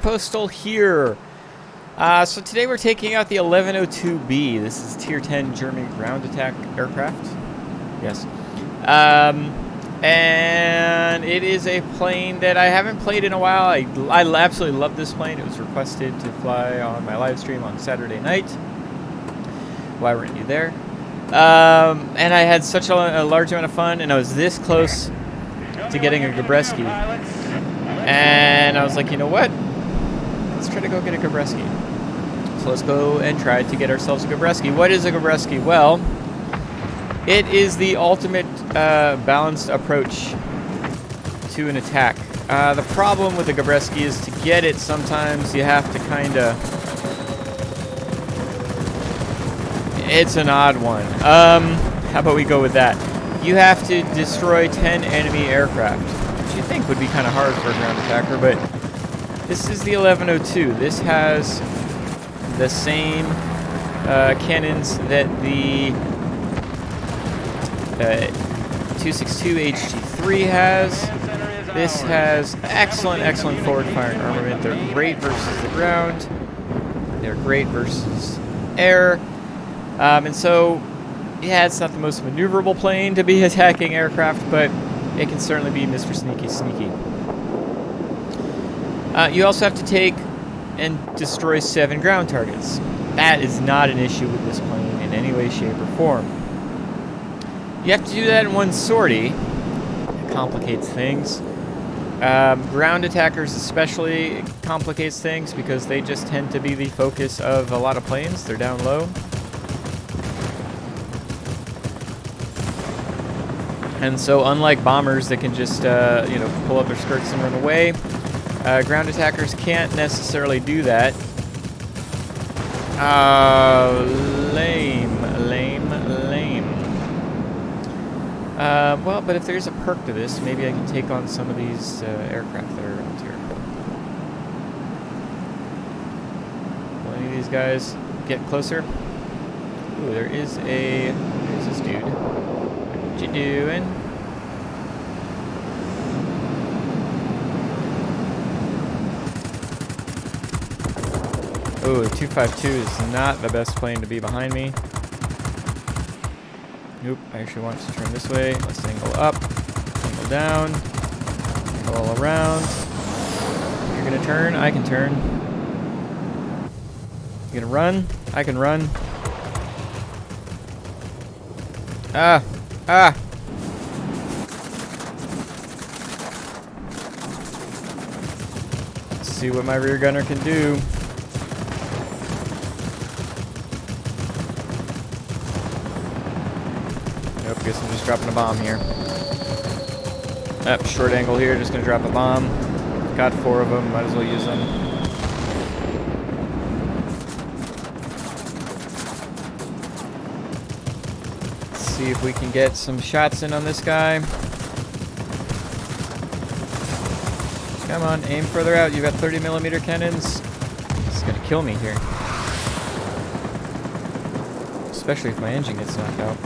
Postal here. So today we're taking out the 1102B. This is Tier 10 German ground attack aircraft. Yes. And it is a plane that I haven't played in a while. I absolutely love this plane. It was requested to fly on my live stream on Saturday night. Why weren't you there? And I had such a large amount of fun, and I was this close to getting a Gabreski. And I was like, you know what? Let's try to go get a Gabreski. So let's go and try to get ourselves a Gabreski. What is a Gabreski? Well, it is the ultimate balanced approach to an attack. The problem with the Gabreski is to get it, sometimes you have to kind of... It's an odd one. How about we go with that? You have to destroy 10 enemy aircraft, which you think would be kind of hard for a ground attacker, but this is the 1102. This has the same cannons that the 262 HT3 has. This has excellent forward-firing armament. They're great versus the ground. They're great versus air. And so, yeah, it's not the most maneuverable plane to be attacking aircraft, but it can certainly be Mr. Sneaky. You also have to take and destroy 7 ground targets. That is not an issue with this plane in any way, shape, or form. You have to do that in one sortie. It complicates things. Ground attackers especially, it complicates things because they just tend to be the focus of a lot of planes. They're down low. And so unlike bombers that can just, pull up their skirts and run away, ground attackers can't necessarily do that. Lame. Well, but if there's a perk to this, maybe I can take on some of these aircraft that are around here. Will any of these guys get closer? Ooh, there's this dude. What you doing? Oh, the 252 is not the best plane to be behind me. Nope, I actually want to turn this way. Let's angle up, angle down, angle all around. You're gonna turn, I can turn. You're gonna run, I can run. Ah! Let's see what my rear gunner can do. Nope, guess I'm just dropping a bomb here. Short angle here, just gonna drop a bomb. Got 4 of them, might as well use them. See if we can get some shots in on this guy. Come on, aim further out. You've got 30mm cannons. It's gonna kill me here. Especially if my engine gets knocked out.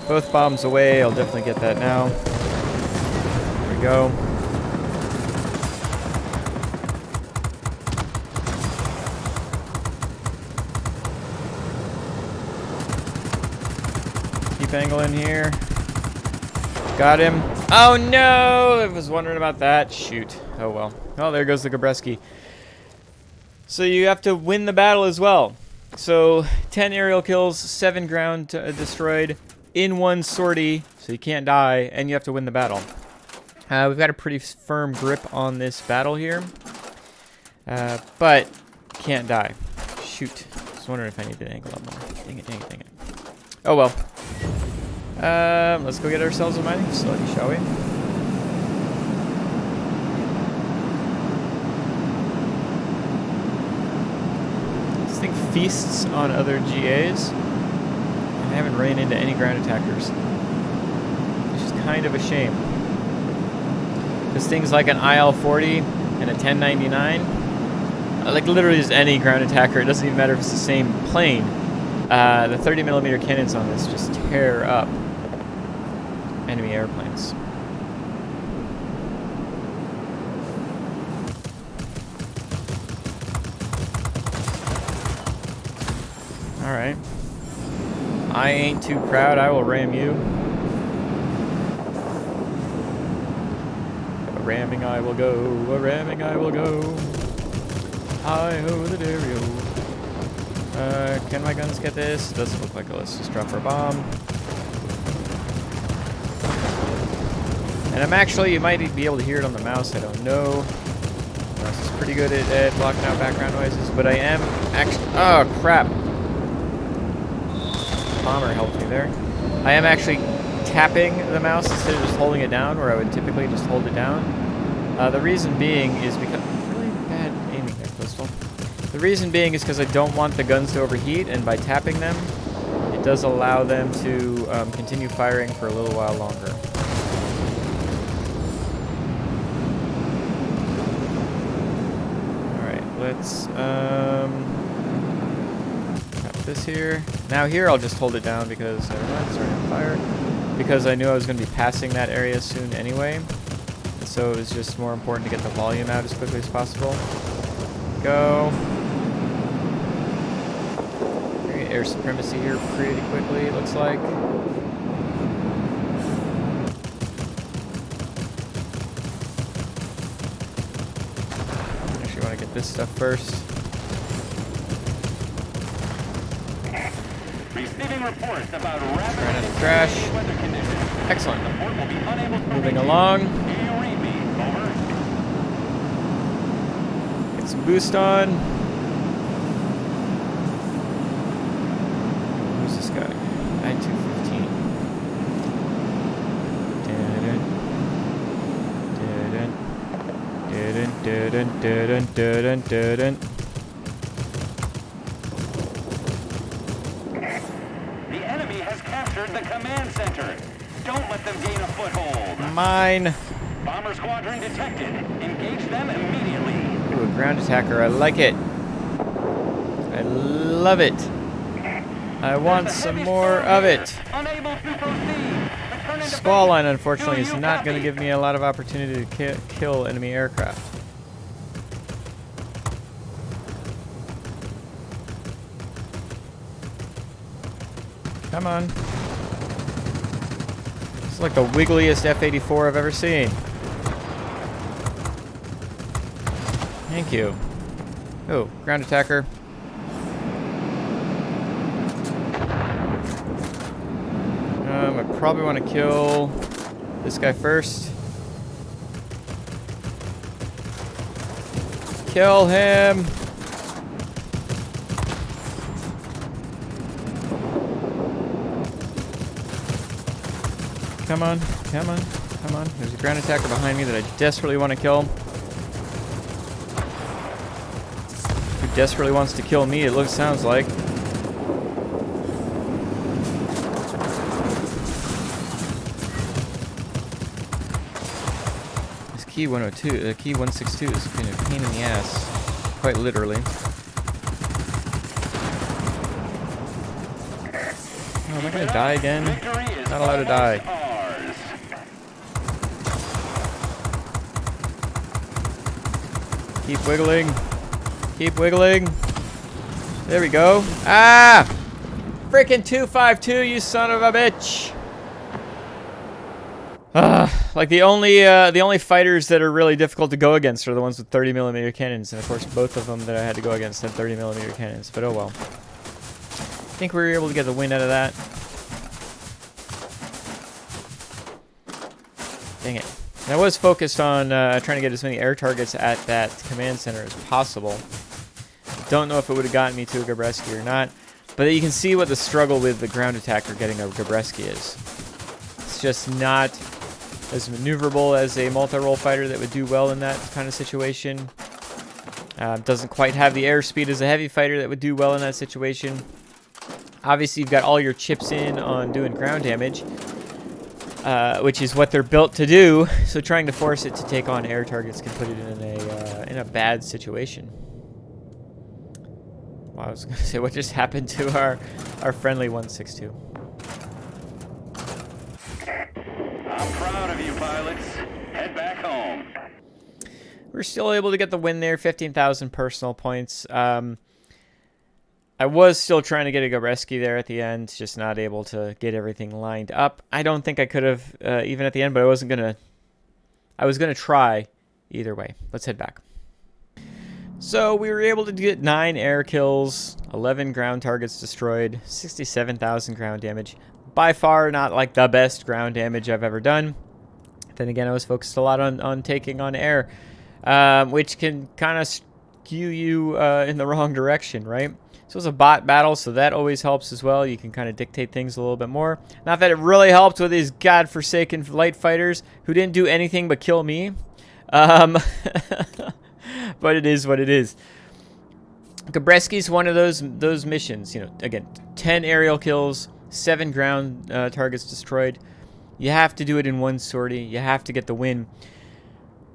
Both bombs away. I'll definitely get that now. There we go. Keep angling here. Got him. Oh no! I was wondering about that. Shoot. Oh well. Oh, there goes the Gabreski. So you have to win the battle as well. So 10 aerial kills, 7 ground destroyed in one sortie, so you can't die, and you have to win the battle. We've got a pretty firm grip on this battle here, but can't die. Shoot. I was wondering if I need to angle up more. Dang it. Oh well. Let's go get ourselves a mining facility, shall we? This thing feasts on other GAs. I haven't ran into any ground attackers. It's just kind of a shame. Because things like an IL-40 and a 1099, like literally just any ground attacker, it doesn't even matter if it's the same plane, the 30mm cannons on this just tear up. And enemy airplanes. Alright. I ain't too proud, I will ram you. A ramming I will go, a ramming I will go. Hi-ho the Dario. Can my guns get this? Doesn't look like it. Let's just drop our bomb. And I'm actually, you might be able to hear it on the mouse, I don't know. The mouse is pretty good at blocking out background noises, but I am actually, oh crap. Bomber helped me there. I am actually tapping the mouse instead of just holding it down, where I would typically just hold it down. The reason being is because, really bad aiming there, Pistol. The reason being is because I don't want the guns to overheat, and by tapping them, it does allow them to continue firing for a little while longer. Alright, let's tap this here. Now here I'll just hold it down because, never mind, starting on fire. Because I knew I was going to be passing that area soon anyway. So it was just more important to get the volume out as quickly as possible. Go. Air supremacy here pretty quickly, it looks like. Actually want to get this stuff first. Receiving reports about rapid Right under crash. weather conditions. Excellent. The port will be unable to Moving reach. along. Do you read me? Over. Get some boost on. Who's this guy? 9215. The enemy has captured the command center. Don't let them gain a foothold. Mine. Bomber squadron detected. Engage them immediately. Ooh, a ground attacker. I like it. I love it. I want some more of it. Unable to proceed. Return into Squall base. line, unfortunately, Do is you not going to copy? give me a lot of opportunity to kill enemy aircraft. Come on. It's like the wiggliest F-84 I've ever seen. Thank you. Oh, ground attacker. I probably want to kill this guy first. Kill him! Come on, come on, come on. There's a ground attacker behind me that I desperately want to kill. Who desperately wants to kill me, it sounds like. This key 102, key 162 is kind of a pain in the ass. Quite literally. Oh, am I gonna die again? Not allowed to die. Keep wiggling. Keep wiggling. There we go. Ah! Freaking 252, you son of a bitch! Like the only fighters that are really difficult to go against are the ones with 30mm cannons, and of course both of them that I had to go against had 30mm cannons. But oh well. I think we were able to get the win out of that. Dang it. And I was focused on trying to get as many air targets at that command center as possible. Don't know if it would have gotten me to a Gabreski or not, but you can see what the struggle with the ground attacker getting a Gabreski is. It's just not as maneuverable as a multi-role fighter that would do well in that kind of situation. Doesn't quite have the airspeed as a heavy fighter that would do well in that situation. Obviously, you've got all your chips in on doing ground damage, which is what they're built to do. So trying to force it to take on air targets can put it in a bad situation. Well, I was going to say, what just happened to our friendly 162? proud of you, pilots. Head back home. We're still able to get the win there, 15,000 personal points. I was still trying to get a Gabreski there at the end, just not able to get everything lined up. I don't think I could have even at the end, but I was gonna try either way. Let's head back. So we were able to get 9 air kills, 11 ground targets destroyed, 67,000 ground damage. By far not like the best ground damage I've ever done. Then again, I was focused a lot on taking on air, which can kind of skew you in the wrong direction, right? So it was a bot battle, so that always helps as well. You can kind of dictate things a little bit more. Not that it really helped with these godforsaken light fighters who didn't do anything but kill me. But it is what it is. Gabreski's one of those missions. You know, again, 10 aerial kills, 7 ground targets destroyed. You have to do it in one sortie. You have to get the win.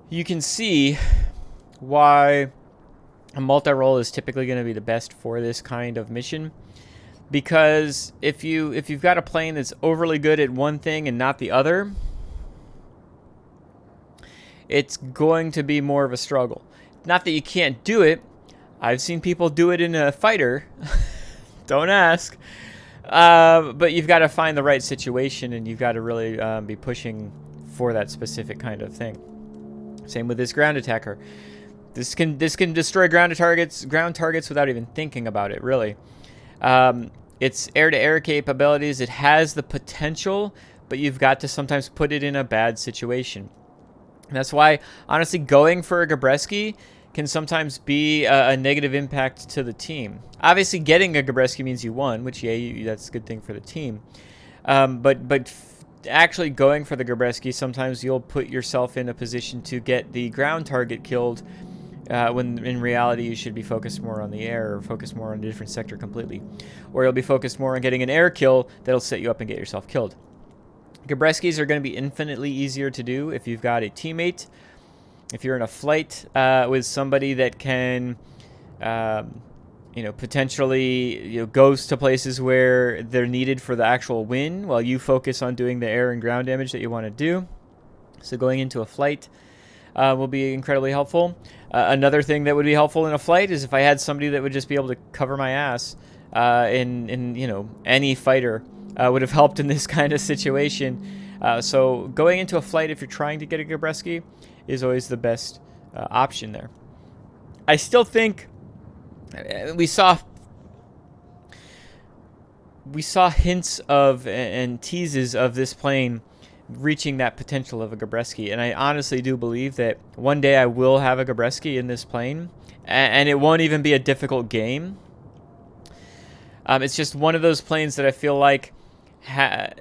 You can see why a multi-role is typically going to be the best for this kind of mission, because if you've got a plane that's overly good at one thing and not the other, it's going to be more of a struggle. Not that you can't do it. I've seen people do it in a fighter. Don't ask. But you've got to find the right situation, and you've got to really be pushing for that specific kind of thing. Same with this ground attacker. This can destroy ground targets without even thinking about it, really. It's air-to-air capabilities. It has the potential, but you've got to sometimes put it in a bad situation. And that's why, honestly, going for a Gabreski can sometimes be a negative impact to the team. Obviously, getting a Gabreski means you won, which, yeah, that's a good thing for the team. But actually going for the Gabreski, sometimes you'll put yourself in a position to get the ground target killed, when in reality you should be focused more on the air, or focused more on a different sector completely. Or you'll be focused more on getting an air kill that'll set you up and get yourself killed. Gabreski's are going to be infinitely easier to do if you've got a teammate. If you're in a flight with somebody that can, potentially goes to places where they're needed for the actual win, while you focus on doing the air and ground damage that you want to do. So going into a flight will be incredibly helpful. Another thing that would be helpful in a flight is if I had somebody that would just be able to cover my ass in any fighter would have helped in this kind of situation. So going into a flight, if you're trying to get a Gabreski, is always the best option there. I still think we saw hints of and teases of this plane reaching that potential of a Gabreski, and I honestly do believe that one day I will have a Gabreski in this plane, and it won't even be a difficult game. It's just one of those planes that I feel like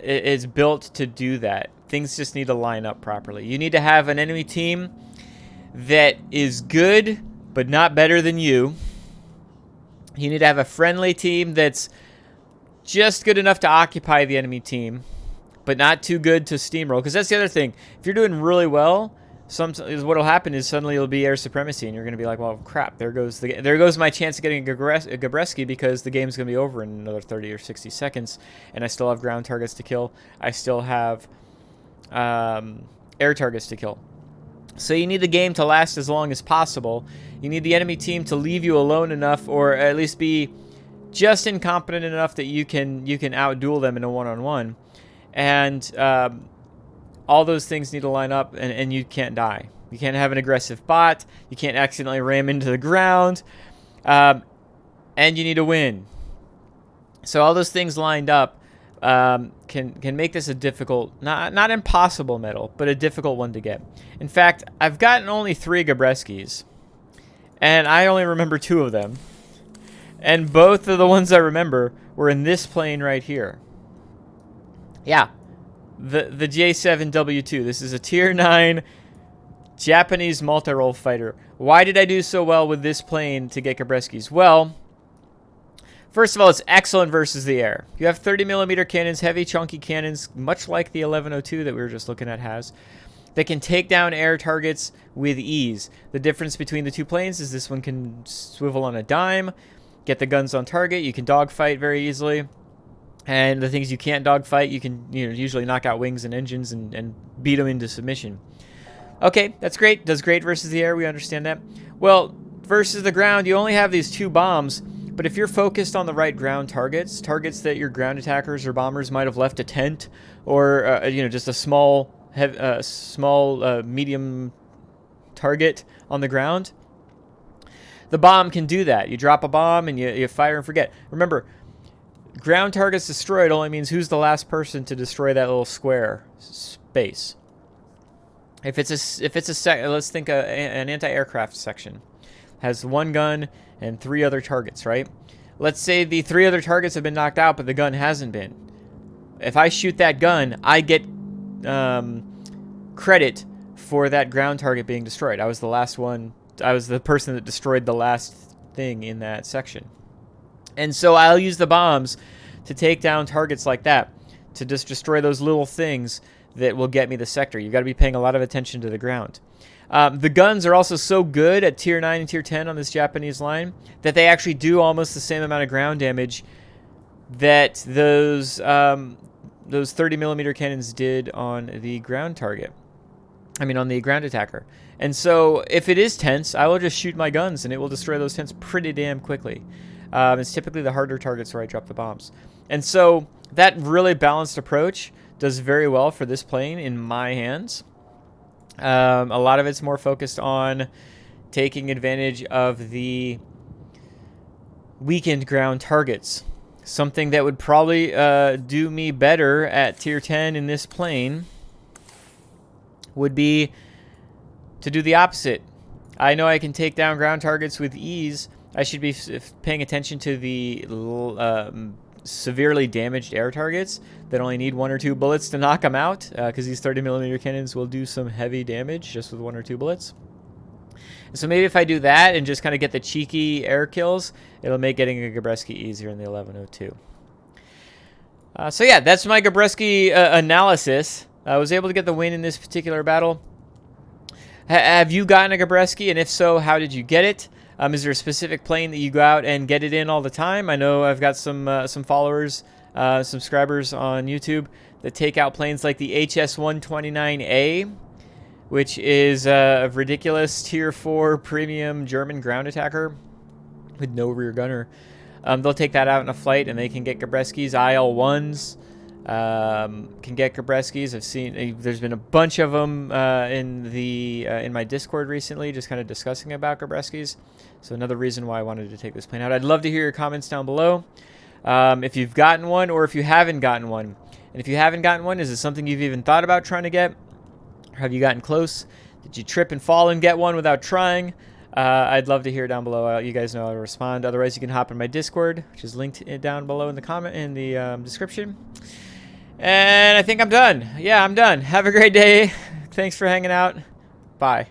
is built to do that. Things just need to line up properly. You need to have an enemy team that is good but not better than you. You need to have a friendly team that's just good enough to occupy the enemy team, but not too good to steamroll. Because that's the other thing. If you're doing really well, what will happen is suddenly it'll be air supremacy, and you're going to be like, well, crap, there goes my chance of getting a Gabreski, because the game's going to be over in another 30 or 60 seconds, and I still have ground targets to kill. I still have air targets to kill. So you need the game to last as long as possible. You need the enemy team to leave you alone enough, or at least be just incompetent enough that you can outduel them in a one-on-one. And all those things need to line up, and you can't die. You can't have an aggressive bot. You can't accidentally ram into the ground. And you need to win. So all those things lined up can make this a difficult, not impossible medal, but a difficult one to get. In fact, I've gotten only 3 Gabreskis, and I only remember 2 of them. And both of the ones I remember were in this plane right here. Yeah, the J7W2. This is a Tier 9 Japanese multi-role fighter. Why did I do so well with this plane to get Gabreskis? Well, first of all, it's excellent versus the air. You have 30mm cannons, heavy, chunky cannons, much like the 1102 that we were just looking at has, that can take down air targets with ease. The difference between the two planes is this one can swivel on a dime, get the guns on target. You can dogfight very easily. And the things you can't dogfight, you can usually knock out wings and engines and beat them into submission. Okay, that's great. Does great versus the air. We understand that. Well, versus the ground, you only have these 2 bombs. But if you're focused on the right ground targets that your ground attackers or bombers might have left a tent, or just a small, medium target on the ground, the bomb can do that. You drop a bomb and you fire and forget. Remember, ground targets destroyed only means who's the last person to destroy that little square space. If it's a let's think an anti-aircraft section has 1 gun and 3 other targets, right? Let's say the 3 other targets have been knocked out, but the gun hasn't been. If I shoot that gun, I get credit for that ground target being destroyed. I was the last one. I was the person that destroyed the last thing in that section. And so I'll use the bombs to take down targets like that, to just destroy those little things that will get me the sector. You've got to be paying a lot of attention to the ground. The guns are also so good at Tier 9 and Tier 10 on this Japanese line that they actually do almost the same amount of ground damage that those 30mm cannons did on the ground target. I mean, on the ground attacker. And so if it is tense, I will just shoot my guns and it will destroy those tents pretty damn quickly. It's typically the harder targets where I drop the bombs. And so that really balanced approach does very well for this plane in my hands. A lot of it's more focused on taking advantage of the weakened ground targets. Something that would probably do me better at Tier 10 in this plane would be to do the opposite. I know I can take down ground targets with ease. I should be paying attention to the severely damaged air targets that only need 1 or 2 bullets to knock them out, because these 30mm cannons will do some heavy damage just with 1 or 2 bullets. So maybe if I do that and just kind of get the cheeky air kills, it'll make getting a Gabreski easier in the 1102. So yeah, that's my Gabreski analysis. I was able to get the win in this particular battle. Have you gotten a Gabreski, and if so, how did you get it? Is there a specific plane that you go out and get it in all the time? I know I've got some followers, subscribers on YouTube that take out planes like the HS-129A, which is a ridiculous Tier 4 premium German ground attacker with no rear gunner. They'll take that out in a flight and they can get Gabreskis. IL-1s can get Gabreskis. I've seen there's been a bunch of them in my Discord recently, just kind of discussing about Gabreskis. So another reason why I wanted to take this plane out. I'd love to hear your comments down below. If you've gotten one or if you haven't gotten one. And if you haven't gotten one, is it something you've even thought about trying to get? Or have you gotten close? Did you trip and fall and get one without trying? I'd love to hear down below. You guys know how to respond. Otherwise, you can hop in my Discord, which is linked down below in the description. And I think I'm done. Yeah, I'm done. Have a great day. Thanks for hanging out. Bye.